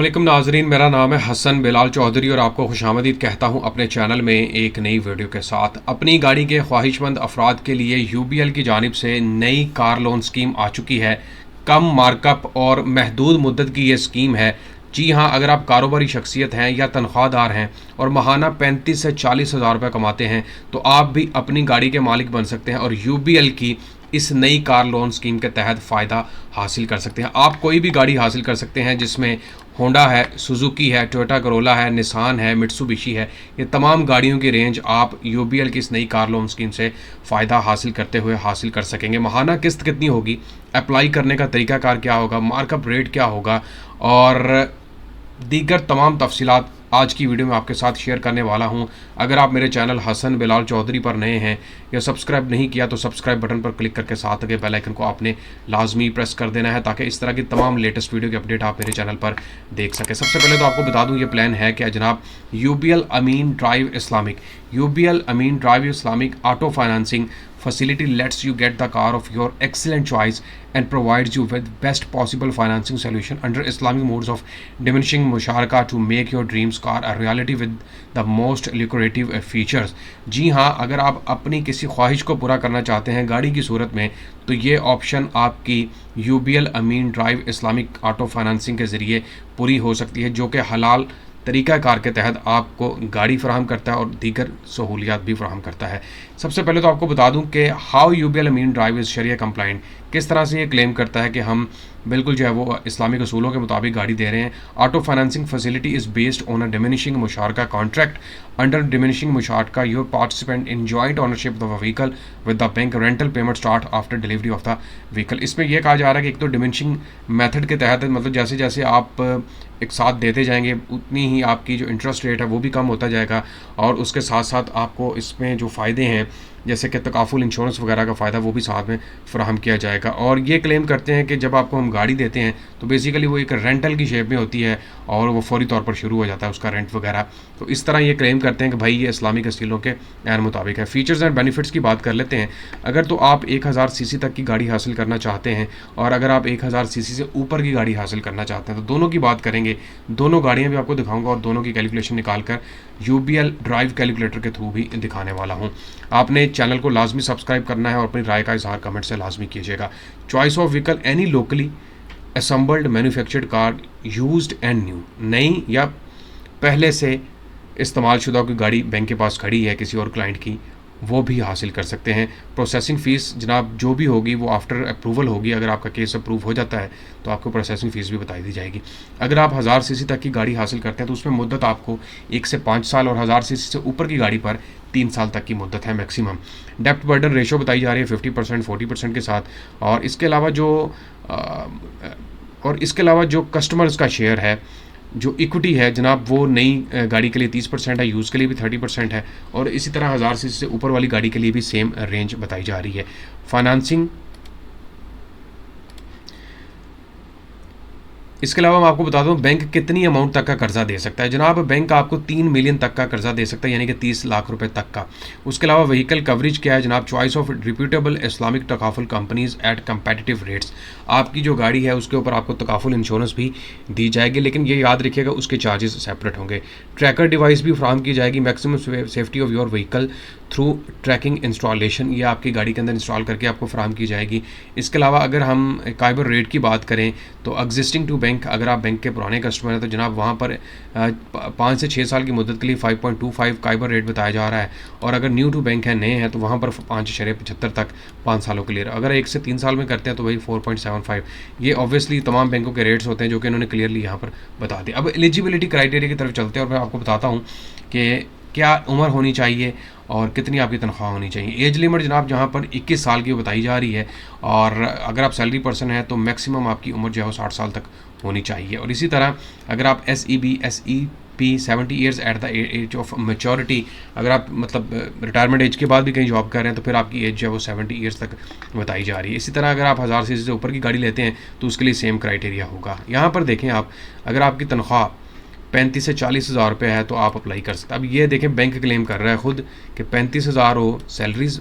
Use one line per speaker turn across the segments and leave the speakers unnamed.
वालेकुम नाजरीन, मेरा नाम है हसन बिलाल चौधरी और आपको खुशामदीद कहता हूँ अपने चैनल में एक नई वीडियो के साथ। अपनी गाड़ी के ख्वाहिशमंद अफराद के लिए यूबीएल की जानिब से नई कार लोन स्कीम आ चुकी है। कम मार्कअप और महदूद मुद्दत की ये स्कीम है। जी हाँ, अगर आप कारोबारी शख्सियत हैं या तनख्वाहदार हैं और माहाना 35 से 40 हज़ार रुपये कमाते हैं तो आप भी अपनी गाड़ी के मालिक बन सकते हैं और यूबीएल की इस नई कार लोन स्कीम के तहत फ़ायदा हासिल कर सकते हैं। आप कोई भी गाड़ी हासिल कर सकते हैं जिसमें होंडा है, सुजुकी है, टोयोटा करोला है, निसान है, मित्सुबिशी है। ये तमाम गाड़ियों की रेंज आप यूबीएल की इस नई कार लोन स्कीम से फ़ायदा हासिल करते हुए हासिल कर सकेंगे। माहाना किस्त कितनी होगी, अप्लाई करने का तरीकाकार क्या होगा, मार्कअप रेट क्या होगा और दीगर तमाम तफसीलात आज की वीडियो में आपके साथ शेयर करने वाला हूं। अगर आप मेरे चैनल हसन बिलाल चौधरी पर नए हैं या सब्सक्राइब नहीं किया तो सब्सक्राइब बटन पर क्लिक करके साथ के बेल आइकन को आपने लाजमी प्रेस कर देना है ताकि इस तरह की तमाम लेटेस्ट वीडियो की अपडेट आप मेरे चैनल पर देख सकें। सबसे पहले तो आपको बता दूं ये प्लान है कि जनाब UBL Ameen drive Islamic auto financing facility lets you get the car of your excellent choice and provides you with best possible financing solution under Islamic modes of diminishing musharaka to make your dreams car a reality with the most lucrative features। जी हाँ, अगर आप अपनी किसी ख्वाहिश को पूरा करना चाहते हैं गाड़ी की सूरत में तो ये ऑप्शन आपकी UBL Ameen drive Islamic auto financing के ज़रिए पूरी हो सकती है, जो कि हलाल तरीक़ाकार के तहत आपको गाड़ी फराहम करता है और दीगर सहूलियात भी फराहम करता है। सबसे पहले तो आपको बता दूं कि how UBL Ameen drive is Sharia compliant, किस तरह से ये क्लेम करता है कि हम बिल्कुल जो है वो इस्लामिक असूलों के मुताबिक गाड़ी दे रहे हैं। Auto financing facility is based on a diminishing मुशारका कॉन्ट्रैक्ट। अंडर डिमिनिशिंग मुशारका your participant in joint ownership of a vehicle with the bank, rental payment start after delivery of the vehicle. इसमें यह कहा जा रहा है कि एक तो डिमिनिशिंग मेथड के तहत मतलब जैसे जैसे आप एक साथ देते जाएंगे उतनी ही आपकी जो इंटरेस्ट रेट है वो भी कम होता जाएगा और उसके साथ साथ आपको इसमें जो फ़ायदे हैं जैसे कि तकाफुल इंश्योरेंस वगैरह का फ़ायदा वो भी साथ में फ़राहम किया जाएगा। और ये क्लेम करते हैं कि जब आपको हम गाड़ी देते हैं तो बेसिकली वो एक रेंटल की शेप में होती है और वो फौरी तौर पर शुरू हो जाता है उसका रेंट वगैरह। तो इस तरह ये क्लेम करते हैं कि भाई ये इस्लामिक असीलों के ऐन मुताबिक है। फ़ीचर्स एंड बेनिफिट्स की बात कर लेते हैं। अगर तो आप 1000 सीसी तक की गाड़ी हासिल करना चाहते हैं और अगर आप 1000 सीसी से ऊपर की गाड़ी हासिल करना चाहते हैं तो दोनों की बात करेंगे। दोनों गाड़ियाँ भी आपको दिखाऊँगा और दोनों की कैलकुलेशन निकाल कर यूबीएल ड्राइव कैलकुलेटर के थ्रू भी दिखाने वाला हूँ। आपने चैनल को लाजमी सब्सक्राइब करना है और अपनी राय का इजहार कमेंट से लाजमी कीजिएगा। Choice of vehicle any locally assembled manufactured car used and new, नई या पहले से इस्तेमाल शुदा कोई गाड़ी बैंक के पास खड़ी है किसी और क्लाइंट की वो भी हासिल कर सकते हैं। प्रोसेसिंग फ़ीस जनाब जो भी होगी वो आफ्टर अप्रूवल होगी। अगर आपका केस अप्रूव हो जाता है तो आपको प्रोसेसिंग फ़ीस भी बताई दी जाएगी। अगर आप 1000 सीसी तक की गाड़ी हासिल करते हैं तो उसमें मुद्दत आपको 1 से 5 साल और 1000 सीसी से ऊपर की गाड़ी पर 3 साल तक की मुद्दत है मैक्सिमम। डेप्ट बर्डन रेशो बताई जा रही है 50% 40% के साथ। और इसके अलावा जो कस्टमर्स का शेयर है, जो इक्विटी है जनाब वो नई गाड़ी के लिए 30% है, यूज़ के लिए भी 30% है और इसी तरह 1000 सीसी से ऊपर वाली गाड़ी के लिए भी सेम रेंज बताई जा रही है। फाइनेंसिंग, इसके अलावा मैं आपको बता दूं बैंक कितनी अमाउंट तक का कर्जा दे सकता है। जनाब बैंक आपको 3 मिलियन तक का कर्जा दे सकता है यानी कि 30 लाख रुपए तक का। उसके अलावा व्हीकल कवरेज क्या है जनाब, choice of reputable Islamic takaful companies at competitive rates. आपकी जो गाड़ी है उसके ऊपर आपको तकाफुल इंश्योरेंस भी दी जाएगी लेकिन ये याद रखिएगा उसके चार्जेस सेपरेट होंगे। ट्रैकर डिवाइस भी फ्राहम की जाएगी। Maximum safety of your vehicle through tracking installation, ये आपकी गाड़ी के अंदर इंस्टॉल करके आपको फ्राहम की जाएगी। इसके अलावा अगर हम काइबर रेट की बात करें तो एग्जिस्टिंग टू बैंक, अगर आप बैंक के पुराने कस्टमर हैं तो जनाब वहाँ पर 5 से 6 साल की मुद्दत के लिए 5.25 काइबर रेट बताया जा रहा है और अगर न्यू टू बैंक है, नए हैं तो वहाँ पर 5.75 तक 5 सालों के लिए। अगर 1 से 3 साल में करते हैं तो भाई 4.75। ये ऑब्वियसली तमाम बैंकों के रेट्स होते हैं जो कि इन्होंने क्लियरली यहाँ पर बता दिया। अब एलिजिबिलिटी क्राइटेरिया की तरफ चलते हैं और मैं आपको बताता हूँ कि क्या उम्र होनी चाहिए और कितनी आपकी तनख्वाह होनी चाहिए। एज लिमिट जनाब जहाँ पर 21 साल की बताई जा रही है और अगर आप सैलरी पर्सन है तो मैक्सिमम आपकी उम्र जो है वो 60 साल तक होनी चाहिए। और इसी तरह अगर आप SEP 70 years at the age of maturity, अगर आप मतलब रिटायरमेंट एज के बाद भी कहीं जॉब कर रहे हैं तो फिर आपकी एज जो है वो 70 ईयर्स तक बताई जा रही है। इसी तरह अगर आप 1000 सीसी से ऊपर की गाड़ी लेते हैं तो उसके लिए सेम क्राइटेरिया होगा। यहाँ पर देखें आप, अगर आपकी तनख्वाह 35 से 40 हज़ार रुपये है तो आप अप्लाई कर सकते हैं। अब ये देखें बैंक क्लेम कर रहा है खुद कि 35 हज़ार हो सैलरीज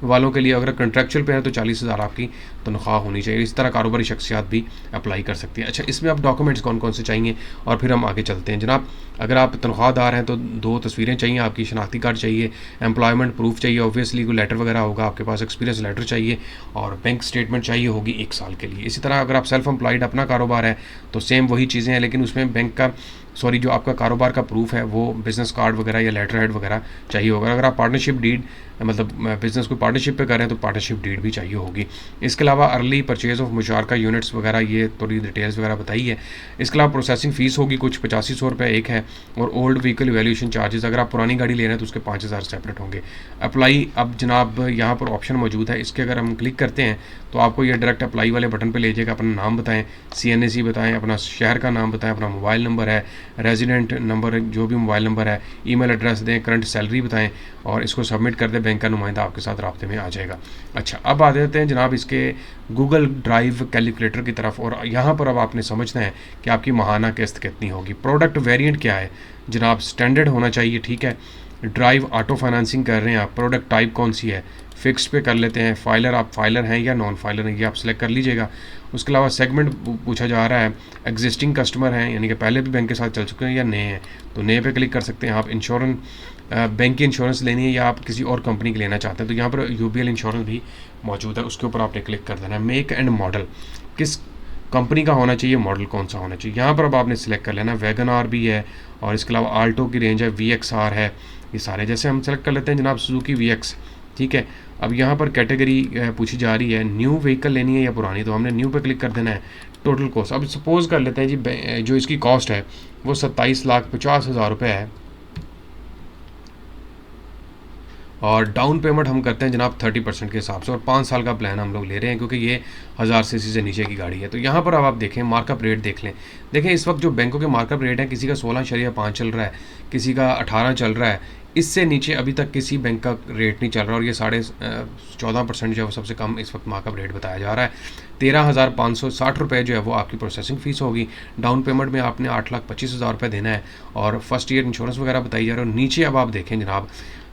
वालों के लिए, अगर कंट्रैक्चुअल पे है तो 40 हज़ार आपकी तनख्वाह होनी चाहिए। इस तरह कारोबारी शख्सियात भी अप्लाई कर सकती है। अच्छा, इसमें अब डॉक्यूमेंट्स कौन कौन से चाहिए और फिर हम आगे चलते हैं। जनाब, अगर आप तनख्वाहदार हैं तो 2 तस्वीरें चाहिए, आपकी शनाख्ती कार्ड चाहिए, एम्प्लॉयमेंट प्रूफ चाहिए, ऑब्वियसली कोई लेटर वगैरह होगा आपके पास, एक्सपीरियंस लेटर चाहिए और बैंक स्टेटमेंट चाहिए होगी 1 साल के लिए। इसी तरह अगर आप सेल्फ एम्प्लॉयड अपना कारोबार है तो सेम वही चीज़ें हैं, लेकिन उसमें बैंक का जो आपका कारोबार का प्रूफ है वो बिज़नेस कार्ड वगैरह या लेटर हेड वगैरह चाहिए होगा। अगर आप पार्टनरशिप डीड मतलब बिज़नेस को पार्टनरशिप पे कर रहे हैं तो पार्टनरशिप डीड भी चाहिए होगी। इसके अलावा अर्ली परचेज़ ऑफ मुशारका यूनिट्स वगैरह ये थोड़ी डिटेल्स वगैरह बताई है। इसके अलावा प्रोसेसिंग फ़ीस होगी कुछ 8500 रुपये एक है, और ओल्ड व्हीकल वैल्यूएशन चार्जेस, अगर आप पुरानी गाड़ी ले रहे हैं तो उसके 5000 सेपरेट होंगे। अप्लाई, अब जनाब यहाँ पर ऑप्शन मौजूद है, इसके अगर हम क्लिक करते हैं तो आपको ये डायरेक्ट अप्लाई वाले बटन पर ले जाएगा। अपना नाम बताएं, CNAC बताएं, अपना शहर का नाम बताएं, अपना मोबाइल नंबर है, रेजिडेंट नंबर जो भी मोबाइल नंबर है, ईमेल एड्रेस दें, करंट सैलरी बताएं और इसको सबमिट कर दें। बैंक का नुमाइंदा आपके साथ राब्ते में आ जाएगा। अच्छा, अब आ जाते हैं जनाब इसके गूगल ड्राइव कैलकुलेटर की तरफ, और यहाँ पर अब आपने समझना है कि आपकी माहाना किस्त कितनी होगी। प्रोडक्ट वेरिएंट क्या है जनाब, स्टैंडर्ड होना चाहिए, ठीक है। ड्राइव ऑटो फाइनेंसिंग कर रहे हैं आप, प्रोडक्ट टाइप कौन सी है, फिक्स पे कर लेते हैं। फाइलर, आप फाइलर हैं या नॉन फाइलर हैं ये आप सेलेक्ट कर लीजिएगा। उसके अलावा सेगमेंट पूछा जा रहा है, एग्जिस्टिंग कस्टमर हैं यानी कि पहले भी बैंक के साथ चल चुके हैं या नए हैं, तो नए पे क्लिक कर सकते हैं आप। इंश्योरेंस, बैंक की इंश्योरेंस लेनी है या आप किसी और कंपनी की लेना चाहते हैं तो यहाँ पर UBL इंश्योरेंस भी मौजूद है, उसके ऊपर आपने क्लिक कर देना है। मेक एंड मॉडल, किस कंपनी का होना चाहिए, मॉडल कौन सा होना चाहिए, यहाँ पर अब आपने सिलेक्ट कर लेना। वैगन आर भी है और इसके अलावा आल्टो की रेंज है, VXR है, ये सारे जैसे हम सेलेक्ट कर लेते हैं जनाब सुजुकी VX, ठीक है। अब यहाँ पर कैटेगरी पूछी जा रही है, न्यू व्हीकल लेनी है या पुरानी, तो हमने न्यू पे क्लिक कर देना है। टोटल कॉस्ट, अब सपोज़ कर लेते हैं जी जो इसकी कॉस्ट है वो 27,50,000 रुपये है और डाउन पेमेंट हम करते हैं जनाब 30% के हिसाब से, और 5 साल का प्लान हम लोग ले रहे हैं क्योंकि ये 1000 सीसी से नीचे की गाड़ी है। तो यहाँ पर अब आप देखें मार्कअप रेट देख लें। देखें इस वक्त जो बैंकों के मार्कअप रेट है, किसी का 16.5 चल रहा है, किसी का 18 चल रहा है, इससे नीचे अभी तक किसी बैंक का रेट नहीं चल रहा, और ये 14.5% जो है वो सबसे कम इस वक्त मार्कअप रेट बताया जा रहा है। 13,560 रुपये जो है वो आपकी प्रोसेसिंग फ़ीस होगी। डाउन पेमेंट में आपने 8,25,000 रुपये देना है और फर्स्ट ईयर इंश्योरेंस वगैरह बताई जा रही है। और नीचे अब आप देखें जनाब,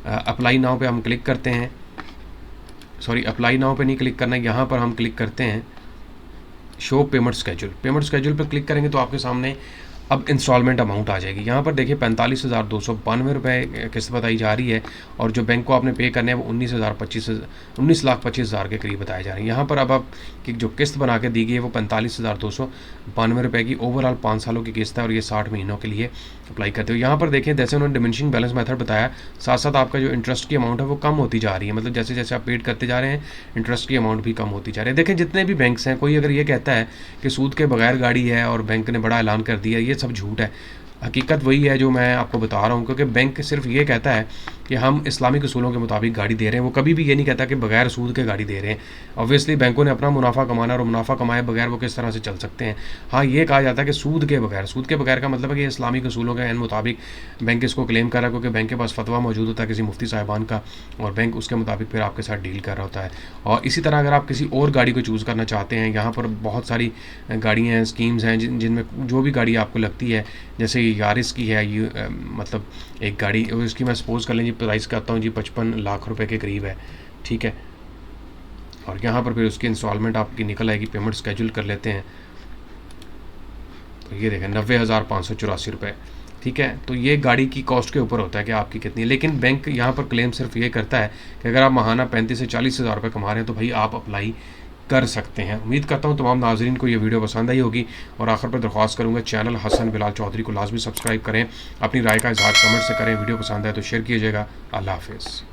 अप्लाई नाउ पे हम क्लिक करते हैं, सॉरी अप्लाई नाउ पे नहीं क्लिक करना है, यहाँ पर हम क्लिक करते हैं show payment schedule. Payment schedule पर क्लिक करेंगे तो आपके सामने अब इंस्टॉलमेंट अमाउंट आ जाएगी। यहाँ पर देखिए 45,292 रुपये किस्त बताई जा रही है, और जो बैंक को आपने पे करने हैं वो 19,25,000 के करीब बताए जा रहे हैं। यहाँ पर अब आप कि जो किस्त बना के दी गई है वो 45,292 रुपये की ओवरऑल 5 सालों की किस्त है, और ये 60 महीनों के लिए अप्लाई करते हो। यहाँ पर देखें जैसे उन्होंने डिमिनिशिंग बैलेंस मेथड बताया, साथ साथ आपका जो इंटरेस्ट की अमाउंट है वो कम होती जा रही है, मतलब जैसे जैसे आप पेड करते जा रहे हैं इंटरेस्ट की अमाउंट भी कम होती जा रही है। देखें जितने भी बैंक्स हैं, कोई अगर ये कहता है कि सूद के बगैर गाड़ी है और बैंक ने बड़ा ऐलान कर दिया, ये सब झूठ है। हकीकत वही है जो मैं आपको बता रहा हूँ, क्योंकि बैंक सिर्फ ये कहता है कि हम इस्लामिक उसूलों के मुताबिक गाड़ी दे रहे हैं, वो कभी भी ये नहीं कहता कि बगैर सूद के गाड़ी दे रहे हैं। ऑब्वियसली बैंकों ने अपना मुनाफा कमाना, और मुनाफा कमाए बगैर वो किस तरह से चल सकते हैं। हाँ, ये कहा जाता है कि सूद के बगैर, सूद के बगैर का मतलब है कि इस्लामिक उसूलों के मुताबिक बैंक इसको क्लेम कर रहा है, क्योंकि बैंक के पास फतवा मौजूद होता है किसी मुफ्ती साहिबान का, और बैंक उसके मुताबिक फिर आपके साथ डील कर रहा होता है। और इसी तरह अगर आप किसी और गाड़ी को चूज़ करना चाहते हैं, यहाँ पर बहुत सारी गाड़ियाँ हैं, स्कीम्स हैं जिनमें जो भी गाड़ी आपको लगती है, जैसे यारिस की है, ये मतलब एक गाड़ी, इसकी मैं सपोज़ कर लें जी प्राइस करता हूँ जी 55 लाख रुपए के करीब है, ठीक है। और यहाँ पर फिर उसकी इंस्टॉलमेंट आपकी निकल आएगी। पेमेंट स्केड्यूल कर लेते हैं तो ये देखें 90,584 रुपये, ठीक है। तो ये गाड़ी की कॉस्ट के ऊपर होता है कि आपकी कितनी है, लेकिन बैंक यहाँ पर क्लेम सिर्फ ये करता है कि अगर आप माहाना 35 से 40,000 रुपये कमा रहे हैं तो भाई आप अप्लाई कर सकते हैं। उम्मीद करता हूँ तमाम नाजरीन को ये वीडियो पसंद आई होगी, और आखिर पर दरख्वास्त करूँगा चैनल हसन बिलाल चौधरी को लाजमी सब्सक्राइब करें, अपनी राय का इजहार कमेंट से करें, वीडियो पसंद आए तो शेयर कीजिएगा। अल्लाह हाफिज़।